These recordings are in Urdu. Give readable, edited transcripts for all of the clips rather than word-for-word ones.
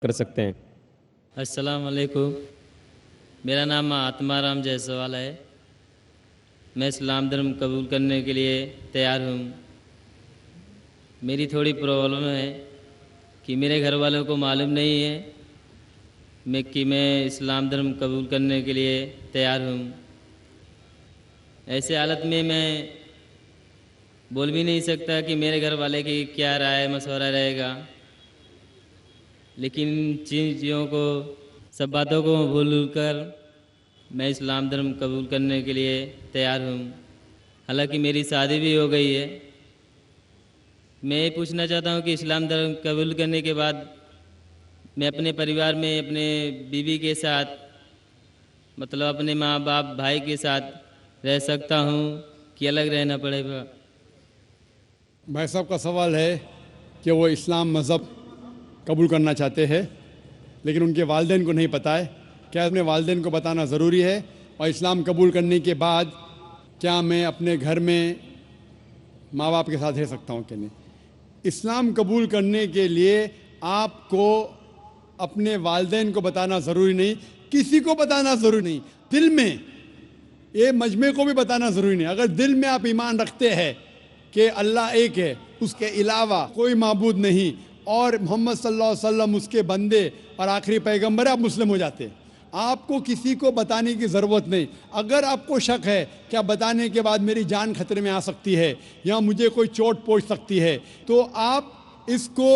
کر سکتے ہیں۔ السلام علیکم، میرا نام آتما رام جیسوال ہے۔ میں اسلام دھرم قبول کرنے کے لیے تیار ہوں۔ میری تھوڑی پرابلم ہے کہ میرے گھر والوں کو معلوم نہیں ہے کہ میں اسلام دھرم قبول کرنے کے لیے تیار ہوں۔ ایسے حالت میں بول بھی نہیں سکتا کہ میرے گھر والے کی کیا رائے مشورہ رہے گا، لیکن چیزوں کو سب باتوں کو بھول کر میں اسلام دھرم قبول کرنے کے لیے تیار ہوں۔ حالانکہ میری شادی بھی ہو گئی ہے۔ میں یہ پوچھنا چاہتا ہوں کہ اسلام دھرم قبول کرنے کے بعد میں اپنے پریوار میں اپنے بیوی کے ساتھ مطلب اپنے ماں باپ بھائی کے ساتھ رہ سکتا ہوں کہ الگ رہنا پڑے گا؟ بھائی صاحب کا سوال ہے کہ وہ اسلام مذہب قبول کرنا چاہتے ہیں، لیکن ان کے والدین کو نہیں پتہ ہے۔ کیا اپنے والدین کو بتانا ضروری ہے؟ اور اسلام قبول کرنے کے بعد کیا میں اپنے گھر میں ماں باپ کے ساتھ رہ سکتا ہوں کہ نہیں؟ اسلام قبول کرنے کے لیے آپ کو اپنے والدین کو بتانا ضروری نہیں، کسی کو بتانا ضروری نہیں، دل میں یہ مجمع کو بھی بتانا ضروری نہیں۔ اگر دل میں آپ ایمان رکھتے ہیں کہ اللہ ایک ہے، اس کے علاوہ کوئی معبود نہیں، اور محمد صلی اللہ علیہ وسلم اس کے بندے اور آخری پیغمبر ہے، آپ مسلم ہو جاتے ہیں۔ آپ کو کسی کو بتانے کی ضرورت نہیں۔ اگر آپ کو شک ہے کہ بتانے کے بعد میری جان خطرے میں آ سکتی ہے یا مجھے کوئی چوٹ پہنچ سکتی ہے، تو آپ اس کو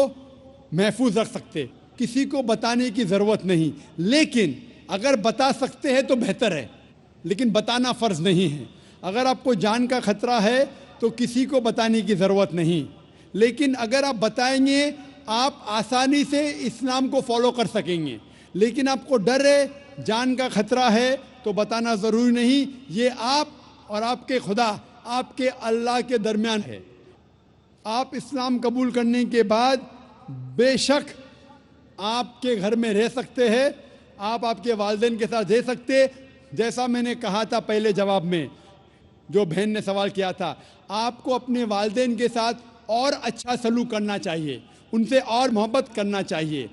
محفوظ رکھ سکتے، کسی کو بتانے کی ضرورت نہیں۔ لیکن اگر بتا سکتے ہیں تو بہتر ہے، لیکن بتانا فرض نہیں ہے۔ اگر آپ کو جان کا خطرہ ہے تو کسی کو بتانے کی ضرورت نہیں، لیکن اگر آپ بتائیں گے آپ آسانی سے اسلام کو فالو کر سکیں گے۔ لیکن آپ کو ڈر ہے، جان کا خطرہ ہے، تو بتانا ضروری نہیں۔ یہ آپ اور آپ کے خدا، آپ کے اللہ کے درمیان ہے۔ آپ اسلام قبول کرنے کے بعد بے شک آپ کے گھر میں رہ سکتے ہیں، آپ کے والدین کے ساتھ رہ سکتے۔ جیسا میں نے کہا تھا پہلے جواب میں، جو بہن نے سوال کیا تھا، آپ کو اپنے والدین کے ساتھ اور اچھا سلوک کرنا چاہیے، ان سے اور محبت کرنا چاہیے،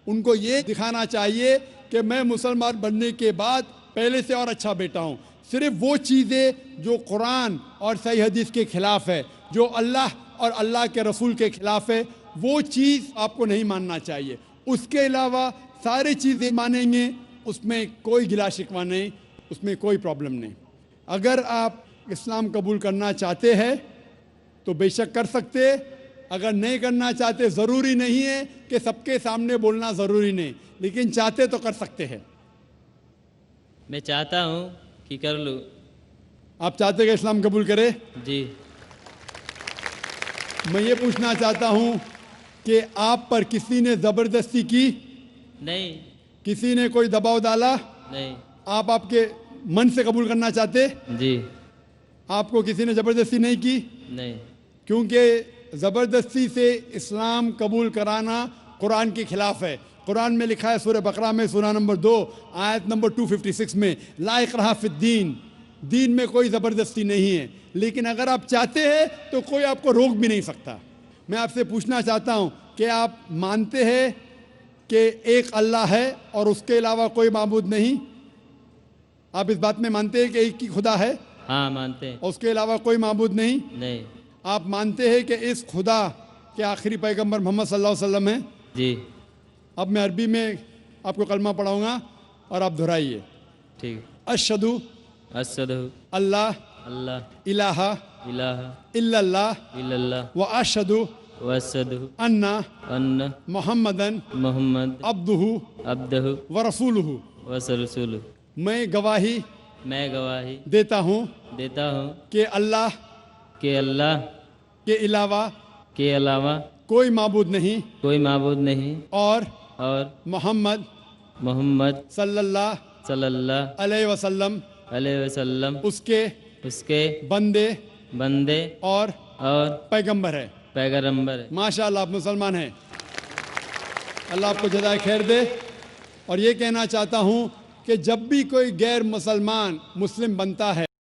ان کو یہ دکھانا چاہیے کہ میں مسلمان بننے کے بعد پہلے سے اور اچھا بیٹا ہوں۔ صرف وہ چیزیں جو قرآن اور صحیح حدیث کے خلاف ہے، جو اللہ اور اللہ کے رسول کے خلاف ہے، وہ چیز آپ کو نہیں ماننا چاہیے۔ اس کے علاوہ ساری چیزیں مانیں گے، اس میں کوئی گلا شکوہ نہیں، اس میں کوئی پرابلم نہیں۔ اگر آپ اسلام قبول کرنا چاہتے ہیں تو بے شک کر سکتے، اگر نہیں کرنا چاہتے ضروری نہیں ہے کہ سب کے سامنے بولنا ضروری نہیں، لیکن چاہتے تو کر سکتے ہیں۔ میں چاہتا ہوں کہ کر لوں۔ آپ چاہتے کہ اسلام قبول کرے؟ جی۔ میں یہ پوچھنا چاہتا ہوں کہ آپ پر کسی نے زبردستی کی؟ نہیں۔ کسی نے کوئی دباؤ ڈالا؟ نہیں۔ آپ کے من سے قبول کرنا چاہتے؟ جی۔ آپ کو کسی نے زبردستی نہیں کی؟ نہیں۔ کیونکہ زبردستی سے اسلام قبول کرانا قرآن کے خلاف ہے۔ قرآن میں لکھا ہے سورہ بقرہ میں سورہ نمبر 2 آیت نمبر 256 میں، لا اکراہ فی الدین، دین میں کوئی زبردستی نہیں ہے۔ لیکن اگر آپ چاہتے ہیں تو کوئی آپ کو روک بھی نہیں سکتا۔ میں آپ سے پوچھنا چاہتا ہوں کہ آپ مانتے ہیں کہ ایک اللہ ہے اور اس کے علاوہ کوئی معبود نہیں؟ آپ اس بات میں مانتے ہیں کہ ایک ہی خدا ہے؟ ہاں مانتے ہیں۔ اور اس کے علاوہ کوئی معبود نہیں؟ نہیں۔ آپ مانتے ہیں کہ اس خدا کے آخری پیغمبر محمد صلی اللہ علیہ وسلم ہیں؟ جی۔ اب میں عربی میں آپ کو کلمہ پڑھاؤں گا اور آپ دہرائیے۔ ٹھیک۔ اشہدو اشہدو اللہ اللہ الہ الہ الا اللہ الا اللہ و اشہدو واشہدو ان ان محمدن محمد عبدہ عبدہ و رسولہ، ورسولہ۔ میں گواہی میں گواہی دیتا ہوں دیتا ہوں کہ اللہ کہ اللہ کے علاوہ کے علاوہ کوئی معبود نہیں، کوئی معبود نہیں، اور اور محمد محمد صلی اللہ صلی اللہ علیہ وسلم علیہ وسلم اس کے بندے بندے اور اور پیغمبر ہے۔ پیغمبر ہے۔ ماشاء اللہ، آپ مسلمان ہیں۔ اللہ آپ کو جزائے خیر دے۔ اور یہ کہنا چاہتا ہوں کہ جب بھی کوئی غیر مسلمان مسلم بنتا ہے